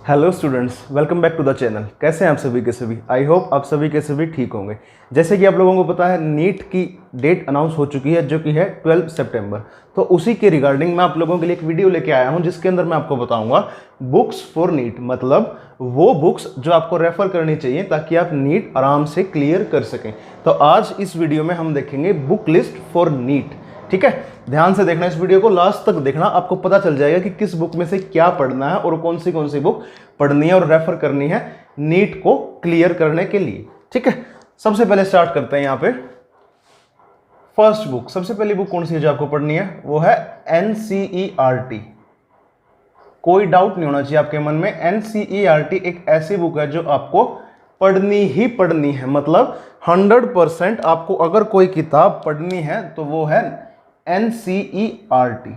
Hello students, welcome back to the channel. कैसे हैं आप सभी के सभी? आई होप आप सभी के सभी ठीक होंगे। जैसे कि आप लोगों को पता है, नीट की डेट अनाउंस हो चुकी है जो कि है 12 सितंबर। तो उसी के रिगार्डिंग मैं आप लोगों के लिए एक वीडियो लेके आया हूं जिसके अंदर मैं आपको बताऊंगा बुक्स फॉर नीट, मतलब वो बुक्स जो आपको रेफर करनी चाहिए ताकि आप नीट आराम से क्लियर कर सकें। तो आज इस वीडियो में हम देखेंगे बुक लिस्ट फॉर नीट। ठीक है, ध्यान से देखना, इस वीडियो को लास्ट तक देखना, आपको पता चल जाएगा कि किस बुक में से क्या पढ़ना है और कौन सी बुक पढ़नी है और रेफर करनी है नीट को क्लियर करने के लिए। ठीक है, सबसे पहले स्टार्ट करते हैं। यहाँ पे फर्स्ट बुक, सबसे पहली बुक कौन सी है जो आपको पढ़नी है? वो है NCERT। कोई डाउट नहीं होना चाहिए आपके मन में, NCERT एक ऐसी बुक है जो आपको पढ़नी ही पढ़नी है। मतलब 100% आपको अगर कोई किताब पढ़नी है तो वो है NCERT।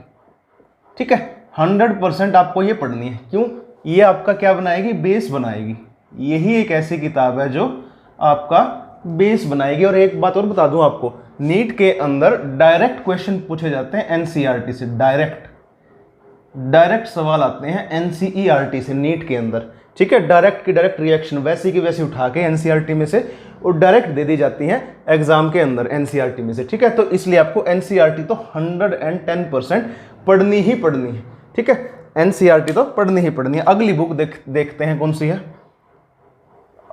ठीक है, 100% आपको ये पढ़नी है। क्यों? ये आपका क्या बनाएगी? बेस बनाएगी। यही एक ऐसी किताब है जो आपका बेस बनाएगी। और एक बात और बता दूं आपको, नीट के अंदर डायरेक्ट क्वेश्चन पूछे जाते हैं NCERT से। डायरेक्ट सवाल आते हैं NCERT से नीट के अंदर। ठीक है, डायरेक्ट की डायरेक्ट रिएक्शन वैसी की वैसी उठा के NCERT में से और डायरेक्ट दे दी जाती हैं एग्जाम के अंदर NCERT में से। ठीक है, तो इसलिए आपको NCERT तो 110% पढ़नी ही पढ़नी है। ठीक है, NCERT तो पढ़नी ही पढ़नी है। अगली बुक देखते हैं कौन सी है।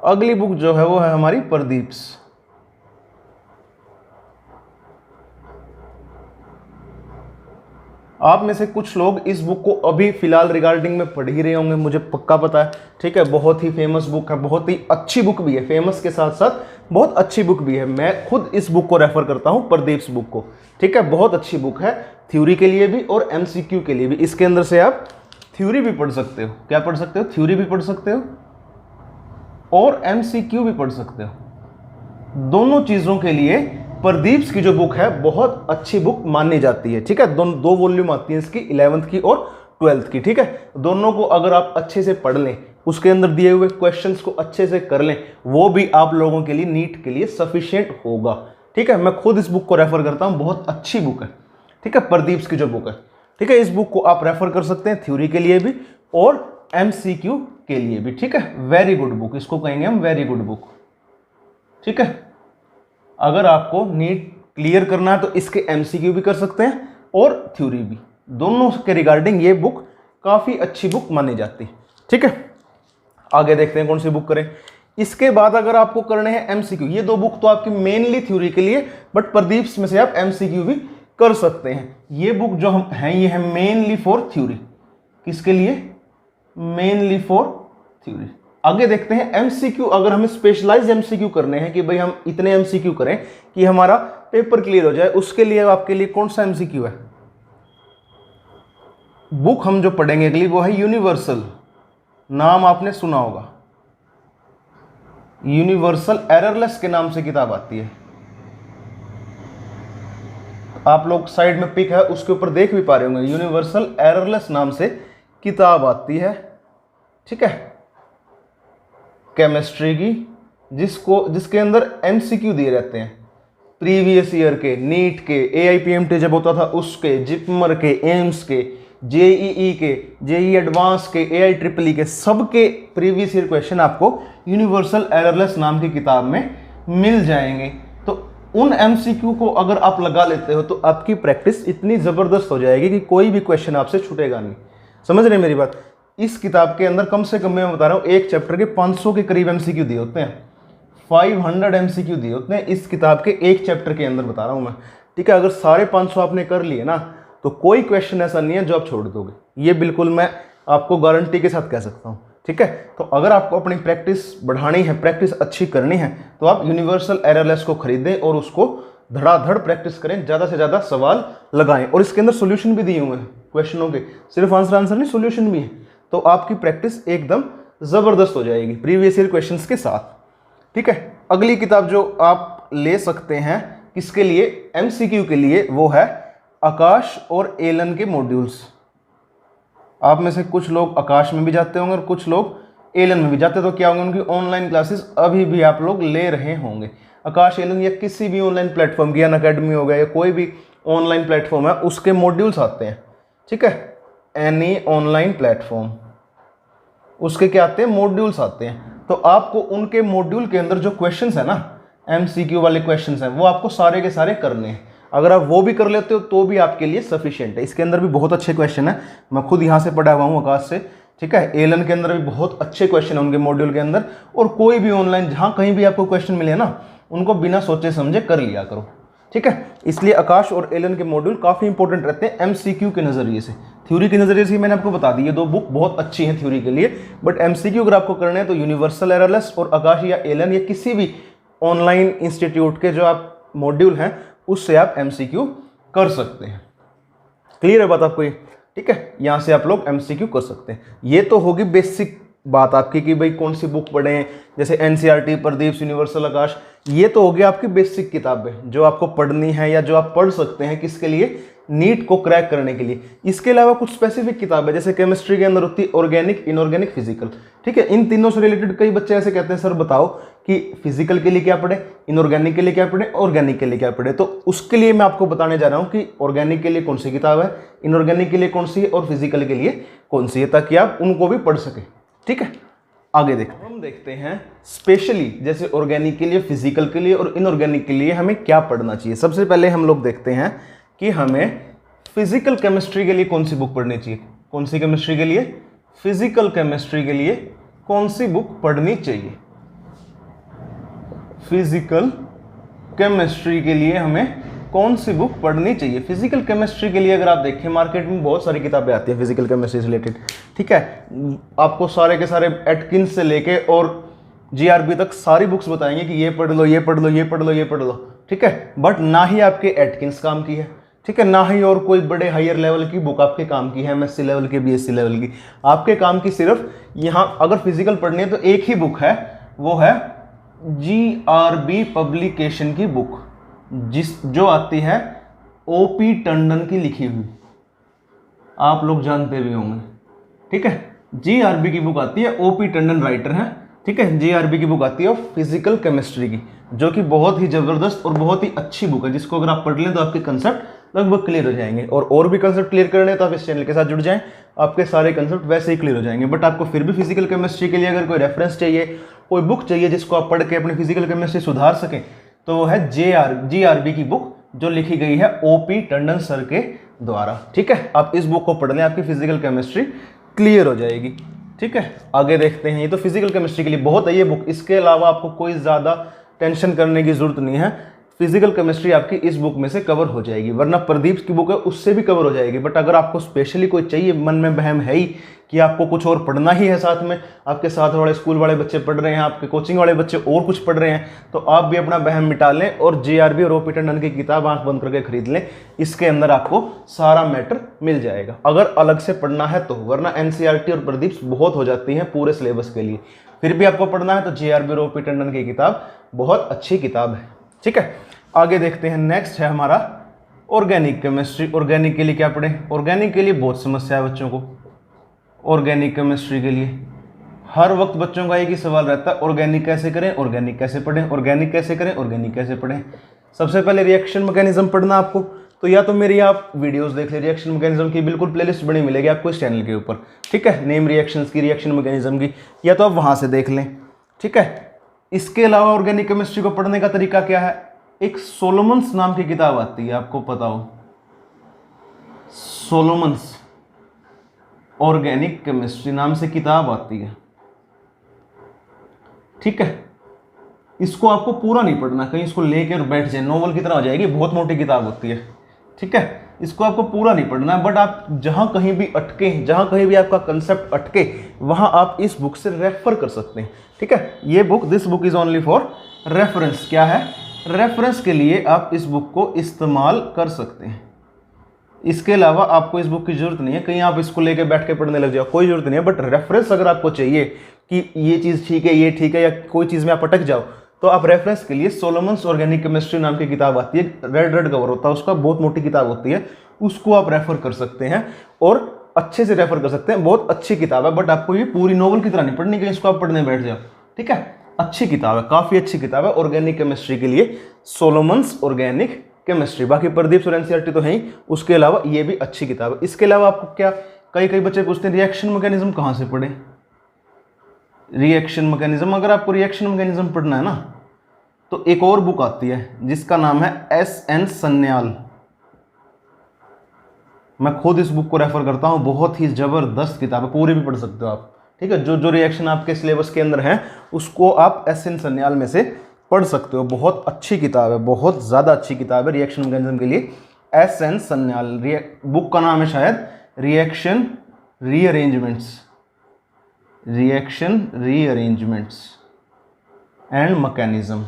अगली बुक जो है वो है हमारी प्रदीप्स। आप में से कुछ लोग इस बुक को अभी फिलहाल रिगार्डिंग में पढ़ ही रहे होंगे, मुझे पक्का पता है। ठीक है, बहुत ही फेमस बुक है, बहुत ही अच्छी बुक भी है। फेमस के साथ साथ बहुत अच्छी बुक भी है। मैं खुद इस बुक को रेफर करता हूं, प्रदीप्स बुक को। ठीक है, बहुत अच्छी बुक है, थ्योरी के लिए भी और MCQ के लिए भी। इसके अंदर से आप थ्योरी भी पढ़ सकते हो। क्या पढ़ सकते हो? थ्योरी भी पढ़ सकते हो और MCQ भी पढ़ सकते हो। दोनों चीजों के लिए प्रदीप्स की जो बुक है बहुत अच्छी बुक मानी जाती है। ठीक है, दो वॉल्यूम आती है इसकी, 11th की और 12th की। ठीक है, दोनों को अगर आप अच्छे से पढ़ लें, उसके अंदर दिए हुए क्वेश्चंस को अच्छे से कर लें, वो भी आप लोगों के लिए नीट के लिए सफिशिएंट होगा। ठीक है, मैं खुद इस बुक को रेफर करता हूं, बहुत अच्छी बुक है। ठीक है, प्रदीप्स की जो बुक है। ठीक है, इस बुक को आप रेफर कर सकते हैं थ्योरी के लिए भी और MCQ के लिए भी। ठीक है, वेरी गुड बुक, इसको कहेंगे हम वेरी गुड बुक। ठीक है, अगर आपको नीट क्लियर करना है तो इसके MCQ भी कर सकते हैं और थ्योरी भी। दोनों के रिगार्डिंग ये बुक काफी अच्छी बुक मानी जाती है। ठीक है, आगे देखते हैं कौन सी बुक करें। इसके बाद अगर आपको करने हैं MCQ, ये दो बुक तो आपकी मेनली थ्योरी के लिए, बट प्रदीप्स में से आप MCQ भी कर सकते हैं। ये बुक जो हम है ये है मेनली फॉर थ्योरी। किसके लिए? Mainly for theory. आगे देखते हैं MCQ। अगर हमें स्पेशलाइज MCQ करने हैं कि भाई हम इतने MCQ करें कि हमारा पेपर क्लियर हो जाए, उसके लिए आपके लिए कौन सा MCQ है? बुक हम जो पढ़ेंगे अगली वो है यूनिवर्सल। नाम आपने सुना होगा, यूनिवर्सल एररलेस के नाम से किताब आती है। आप लोग साइड में पिक है उसके ऊपर देख भी पा रहे होंगे, यूनिवर्सल एररलेस नाम से किताब आती है। ठीक है, केमिस्ट्री की, जिसके अंदर MCQ दिए रहते हैं प्रीवियस ईयर के, नीट के, AIPMT जब होता था उसके, जिपमर के, एम्स के, JEE के, JEE एडवांस के, AIEEE के, सबके प्रीवियस ईयर क्वेश्चन आपको यूनिवर्सल एररलेस नाम की किताब में मिल जाएंगे। तो उन MCQ को अगर आप लगा लेते हो तो आपकी प्रैक्टिस इतनी जबरदस्त हो जाएगी कि कोई भी क्वेश्चन आपसे छूटेगा नहीं। समझ रहे मेरी बात? इस किताब के अंदर कम से कम मैं बता रहा हूँ एक चैप्टर के 500 के करीब MCQ दिए होते हैं। 500 MCQ दिए होते हैं इस किताब के एक चैप्टर के अंदर, बता रहा हूँ मैं। ठीक है, अगर सारे 500 आपने कर लिए ना तो कोई क्वेश्चन ऐसा नहीं है जो आप छोड़ दोगे। ये बिल्कुल मैं आपको गारंटी के साथ कह सकता हूँ। ठीक है, तो अगर आपको अपनी प्रैक्टिस बढ़ानी है, प्रैक्टिस अच्छी करनी है, तो आप यूनिवर्सल एररलेस को खरीदें और उसको धड़ाधड़ प्रैक्टिस करें, ज़्यादा से ज़्यादा सवाल लगाएं। और इसके अंदर सोल्यूशन भी दिए हुए हैं क्वेश्चनों के, सिर्फ आंसर नहीं, सोल्यूशन भी है। तो आपकी प्रैक्टिस एकदम जबरदस्त हो जाएगी प्रीवियस ईयर क्वेश्चंस के साथ। ठीक है, अगली किताब जो आप ले सकते हैं किसके लिए? MCQ के लिए, वो है आकाश और एलन के मॉड्यूल्स। आप में से कुछ लोग आकाश में भी जाते होंगे और कुछ लोग एलन में भी जाते, तो क्या होंगे, उनकी ऑनलाइन क्लासेस अभी भी आप लोग ले रहे होंगे। आकाश, एलन या किसी भी ऑनलाइन प्लेटफॉर्म की, अनअकैडमी हो गया या कोई भी ऑनलाइन प्लेटफॉर्म है, उसके मॉड्यूल्स आते हैं। ठीक है, एनी ऑनलाइन प्लेटफॉर्म। उसके क्या आते हैं, मॉड्यूल्स आते हैं। तो आपको उनके मॉड्यूल के अंदर जो क्वेश्चंस है ना, MCQ वाले क्वेश्चंस हैं, वो आपको सारे के सारे करने हैं। अगर आप वो भी कर लेते हो तो भी आपके लिए सफिशिएंट है। इसके अंदर भी बहुत अच्छे क्वेश्चन है, मैं खुद यहाँ से पढ़ा हुआ हूँ आकाश से, ठीक है। एलन के अंदर भी बहुत अच्छे क्वेश्चन है उनके मॉड्यूल के अंदर। और कोई भी ऑनलाइन जहाँ कहीं भी आपको क्वेश्चन मिले ना, उनको बिना सोचे समझे कर लिया करो, ठीक है। इसलिए आकाश और एलन के मॉड्यूल काफ़ी इंपॉर्टेंट रहते हैं MCQ के नज़रिए से। थ्योरी के नज़रिए से मैंने आपको बता दी, ये 2 बुक बहुत अच्छी हैं थ्योरी के लिए, बट MCQ अगर आपको करने हैं तो यूनिवर्सल एररलेस और आकाश या एलन या किसी भी ऑनलाइन इंस्टीट्यूट के जो आप मॉड्यूल हैं उससे आप MCQ कर सकते हैं। क्लियर है बात आपको ये, ठीक है। यहाँ से आप लोग MCQ कर सकते हैं। ये तो होगी बेसिक बात आपकी कि भाई कौन सी बुक पढ़ें, जैसे NCERT, प्रदीप, यूनिवर्सल, आकाश, ये तो होगी आपकी बेसिक किताबें जो आपको पढ़नी है या जो आप पढ़ सकते हैं किसके लिए, नीट को क्रैक करने के लिए। इसके अलावा कुछ स्पेसिफिक किताबें जैसे केमिस्ट्री के अंदर होती है ऑर्गेनिक, इनऑर्गेनिक, फिजिकल, ठीक है। इन तीनों से रिलेटेड कई बच्चे ऐसे कहते हैं सर बताओ कि फिजिकल के लिए क्या पढ़े, इनऑर्गेनिक के लिए क्या पढ़े, ऑर्गेनिक के लिए क्या पढ़े। तो उसके लिए मैं आपको बताने जा रहा हूँ कि ऑर्गेनिक के लिए कौन सी किताब है, इनऑर्गेनिक के लिए कौन सी है और फिजिकल के लिए कौन सी है, ताकि आप उनको भी पढ़ सकें, ठीक है। आगे देखते हैं, हम देखते हैं स्पेशली जैसे ऑर्गेनिक के लिए, फिजिकल के लिए और इनऑर्गेनिक के लिए हमें क्या पढ़ना चाहिए। सबसे पहले हम लोग देखते हैं कि हमें फिजिकल केमिस्ट्री के लिए कौन सी बुक पढ़नी चाहिए। कौन सी केमिस्ट्री के लिए, फिजिकल केमिस्ट्री के लिए कौन सी बुक पढ़नी चाहिए। फिजिकल केमिस्ट्री के लिए हमें कौन सी बुक पढ़नी चाहिए। फिजिकल केमिस्ट्री के लिए अगर आप देखें मार्केट में बहुत सारी किताबें आती हैं फिजिकल केमिस्ट्री से रिलेटेड, ठीक है। आपको सारे के सारे एटकिंस से लेके और GRB तक सारी बुक्स बताएंगे कि ये पढ़ लो, ये पढ़ लो, ये पढ़ लो, ये पढ़ लो, ठीक है। बट ना ही आपके एटकिंस काम की है, ठीक है, ना ही और कोई बड़े हायर लेवल की बुक आपके काम की है, MSc लेवल की, BSc लेवल की। आपके काम की सिर्फ यहाँ अगर फिजिकल पढ़नी है तो एक ही बुक है, वो है GRB पब्लिकेशन की बुक, जो आती है OP टंडन की लिखी हुई, आप लोग जानते भी होंगे, ठीक है। GRB की बुक आती है, OP टंडन राइटर है, ठीक है। GRB की बुक आती है फिजिकल केमिस्ट्री की, जो कि बहुत ही जबरदस्त और बहुत ही अच्छी बुक है, जिसको अगर आप पढ़ लें तो आपके कंसेप्ट लगभग क्लियर हो जाएंगे। और भी कंसेप्ट क्लियर करने हैं तो आप इस चैनल के साथ जुड़ जाएं, आपके सारे कंसेप्ट वैसे ही क्लियर हो जाएंगे। बट आपको फिर भी फिजिकल केमिस्ट्री के लिए अगर कोई रेफरेंस चाहिए, कोई बुक चाहिए जिसको आप पढ़ के अपनी फिजिकल केमिस्ट्री सुधार सकें, तो वो है GRB की बुक, जो लिखी गई है OP टंडन सर के द्वारा, ठीक है। आप इस बुक को पढ़ लें, आपकी फिजिकल केमिस्ट्री क्लियर हो जाएगी, ठीक है। आगे देखते हैं, ये तो फिजिकल केमिस्ट्री के लिए बहुत है ये बुक। इसके अलावा आपको कोई ज़्यादा टेंशन करने की जरूरत नहीं है, फिजिकल केमिस्ट्री आपकी इस बुक में से कवर हो जाएगी, वरना प्रदीप की बुक है उससे भी कवर हो जाएगी। बट अगर आपको स्पेशली कोई चाहिए, मन में बहम है ही कि आपको कुछ और पढ़ना ही है साथ में, आपके साथ वाले स्कूल वाले बच्चे पढ़ रहे हैं, आपके कोचिंग वाले बच्चे और कुछ पढ़ रहे हैं, तो आप भी अपना बहम मिटा लें और GRB और OP टंडन की किताब आंख बंद करके खरीद लें। इसके अंदर आपको सारा मैटर मिल जाएगा अगर अलग से पढ़ना है तो, वरना NCERT और प्रदीप बहुत हो जाती हैं पूरे सिलेबस के लिए। फिर भी आपको पढ़ना है तो GRB और OP टंडन की किताब बहुत अच्छी किताब है, ठीक है। आगे देखते हैं, नेक्स्ट है हमारा ऑर्गेनिक केमिस्ट्री। ऑर्गेनिक के लिए क्या पढ़ें? ऑर्गेनिक के लिए बहुत समस्या है बच्चों को। ऑर्गेनिक केमिस्ट्री के लिए हर वक्त बच्चों का एक ही सवाल रहता है, ऑर्गेनिक कैसे करें, ऑर्गेनिक कैसे पढ़ें, ऑर्गेनिक कैसे करें, ऑर्गेनिक कैसे पढ़ें। सबसे पहले रिएक्शन मैकेनिज्म पढ़ना आपको, तो या तो मेरी आप वीडियोस देख ले, रिएक्शन मैकेनिज्म की बिल्कुल प्लेलिस्ट बनी मिलेगी आपको इस चैनल के ऊपर, ठीक है, नेम रिएक्शंस की, रिएक्शन मैकेनिज्म की, या तो आप वहाँ से देख लें, ठीक है। इसके अलावा ऑर्गेनिक केमिस्ट्री को पढ़ने का तरीका क्या है? एक सोलोमन्स नाम की किताब आती है, आपको पता हो, सोलोमन्स ऑर्गेनिक केमिस्ट्री नाम से किताब आती है, ठीक है। इसको आपको पूरा नहीं पढ़ना, कहीं इसको लेके और बैठ जाए, नोवेल की तरह हो जाएगी, बहुत मोटी किताब होती है, ठीक है। इसको आपको पूरा नहीं पढ़ना है, बट आप जहां कहीं भी अटके, जहां कहीं भी आपका कंसेप्ट अटके, वहां आप इस बुक से रेफर कर सकते हैं, ठीक है। ये book, this book is only for reference. क्या है? रेफरेंस के लिए आप इस बुक को इस्तेमाल कर सकते हैं। इसके अलावा आपको इस बुक की जरूरत नहीं है, कहीं आप इसको लेके बैठ के पढ़ने लग जाओ, कोई जरूरत नहीं है। बट रेफरेंस अगर आपको चाहिए कि ये चीज़ ठीक है, ये ठीक है, या कोई चीज़ में आप अटक जाओ, तो आप रेफरेंस के लिए सोलोमन्स ऑर्गेनिक केमिस्ट्री नाम की किताब आती है, रेड कवर होता है उसका, बहुत मोटी किताब होती है, उसको आप रेफर कर सकते हैं और अच्छे से रेफर कर सकते हैं। बहुत अच्छी किताब है, बट आपको ये पूरी नोवेल की तरह नहीं पढ़नी कि इसको आप पढ़ने बैठ जाओ, ठीक है। अच्छी किताब है, काफ़ी अच्छी किताब है ऑर्गेनिक केमिस्ट्री के लिए, सोलोमन्स ऑर्गेनिक केमिस्ट्री। बाकी प्रदीप और NCERT तो है ही, उसके अलावा ये भी अच्छी किताब है। इसके अलावा आपको क्या, कई बच्चे पूछते हैं रिएक्शन मैकेनिज्म कहाँ से पढ़ें? Reaction mechanism. अगर आपको रिएक्शन मैकेनिज्म पढ़ना है ना तो एक और बुक आती है जिसका नाम है एस.एन. सन्याल। मैं खुद इस बुक को रेफर करता हूँ, बहुत ही ज़बरदस्त किताब है, पूरी भी पढ़ सकते हो आप। ठीक है, जो जो रिएक्शन आपके सिलेबस के अंदर है उसको आप एस.एन. सन्याल में से पढ़ सकते हो। बहुत अच्छी किताब है, बहुत ज़्यादा अच्छी किताब है रिएक्शन मैकेनिज्म के लिए। एस.एन. सन्याल, बुक का नाम है शायद reaction rearrangements, reaction rearrangements and mechanism.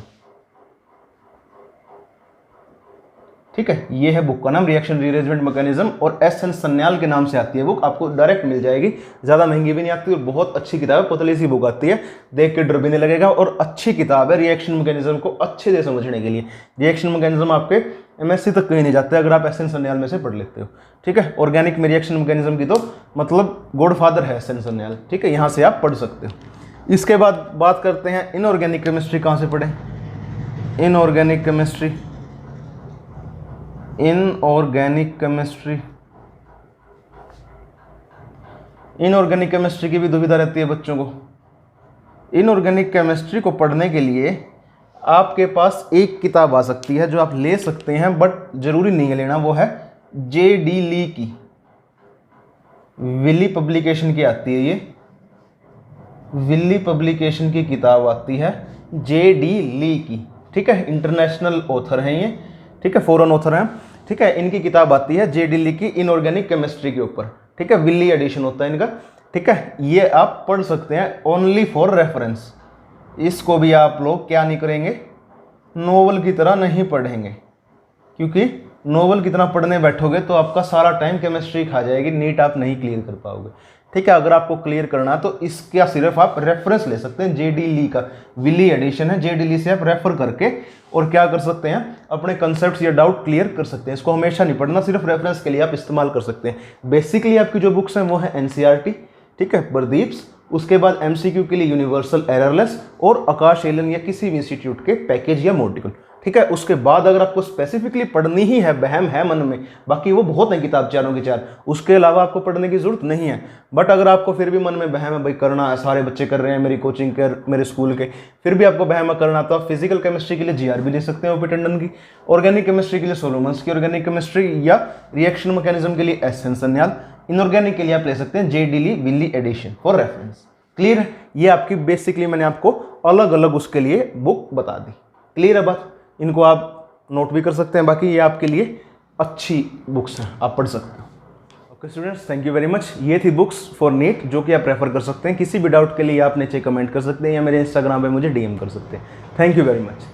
ठीक है, ये है बुक का नाम, रिएक्शन रीअरेंजमेंट मैकेनिज्म, और एस.एन. सन्याल के नाम से आती है बुक। आपको डायरेक्ट मिल जाएगी, ज़्यादा महंगी भी नहीं आती और बहुत अच्छी किताब है, पतली सी बुक आती है, देख के डर भी नहीं लगेगा और अच्छी किताब है रिएक्शन मैकेनिज्म को अच्छे से समझने के लिए। रिएक्शन मैकेनिज्म आपके MSc तक कहीं नहीं जाते अगर आप एस.एन. सन्याल में से पढ़ लेते हो। ठीक है, ऑर्गेनिक में रिएक्शन मैकेनिज्म की तो मतलब गॉडफादर है एस.एन. सन्याल। ठीक है, यहाँ से आप पढ़ सकते हो। इसके बाद बात करते हैं इनऑर्गेनिक केमिस्ट्री कहाँ से पढ़ें। Inorganic chemistry, inorganic chemistry, inorganic chemistry की भी दुविधा रहती है बच्चों को। इनऑर्गेनिक केमिस्ट्री को पढ़ने के लिए आपके पास एक किताब आ सकती है जो आप ले सकते हैं, बट जरूरी नहीं है लेना, वो है J.D. ली की, विली पब्लिकेशन की आती है ये, विली पब्लिकेशन की किताब आती है J.D. ली की। ठीक है, इंटरनेशनल ऑथर हैं ये, ठीक है, फॉरेन ऑथर हैं। ठीक है, इनकी किताब आती है J.D. ली की इनऑर्गेनिक केमिस्ट्री के ऊपर। ठीक है, विली एडिशन होता है इनका। ठीक है, ये आप पढ़ सकते हैं ओनली फॉर रेफरेंस। इसको भी आप लोग क्या नहीं करेंगे, नोवेल की तरह नहीं पढ़ेंगे, क्योंकि नोवेल की तरह पढ़ने बैठोगे तो आपका सारा टाइम केमिस्ट्री खा जाएगी, नीट आप नहीं क्लियर कर पाओगे। ठीक है, अगर आपको क्लियर करना है तो इसका सिर्फ आप रेफरेंस ले सकते हैं। J.D. ली का विली एडिशन है, J.D. ली से आप रेफर करके और क्या कर सकते हैं, अपने कंसेप्ट्स या डाउट क्लियर कर सकते हैं। इसको हमेशा नहीं पढ़ना, सिर्फ रेफरेंस के लिए आप इस्तेमाल कर सकते हैं। बेसिकली आपकी जो बुक्स हैं वो है NCERT, ठीक है, प्रदीप्स, उसके बाद MCQ के लिए यूनिवर्सल एररलेस और आकाश एलन या किसी भी इंस्टीट्यूट के पैकेज या मॉड्यूल। ठीक है, उसके बाद अगर आपको स्पेसिफिकली पढ़नी ही है, बहम है मन में, बाकी वो बहुत है किताब चारों की चार, उसके अलावा आपको पढ़ने की जरूरत नहीं है। बट अगर आपको फिर भी मन में बहम है, भाई करना है, सारे बच्चे कर रहे हैं मेरी कोचिंग के, मेरे स्कूल के, फिर भी आपको बहम करना, तो आप फिजिकल केमिस्ट्री के लिए GRB ले सकते हैं OP टंडन की, ऑर्गेनिक केमिस्ट्री के लिए सोलोमन्स की ऑर्गेनिक केमिस्ट्री, या रिएक्शन मैकेनिज्म के लिए एस.एन. सन्याल, इनऑर्गेनिक के लिए आप ले सकते हैं J.D. Lee Wiley edition for reference. Clear है, ये आपकी बेसिकली मैंने आपको अलग अलग उसके लिए बुक बता दी। क्लियर है बात, इनको आप नोट भी कर सकते हैं, बाकी ये आपके लिए अच्छी बुक्स हैं, आप पढ़ सकते हो। Okay students, thank you very much. ये थी बुक्स फॉर नीट जो कि आप रेफर कर सकते हैं। किसी भी डाउट के लिए आप नीचे कमेंट कर सकते हैं या मेरे इंस्टाग्राम पे मुझे DM कर सकते हैं। Thank you very much.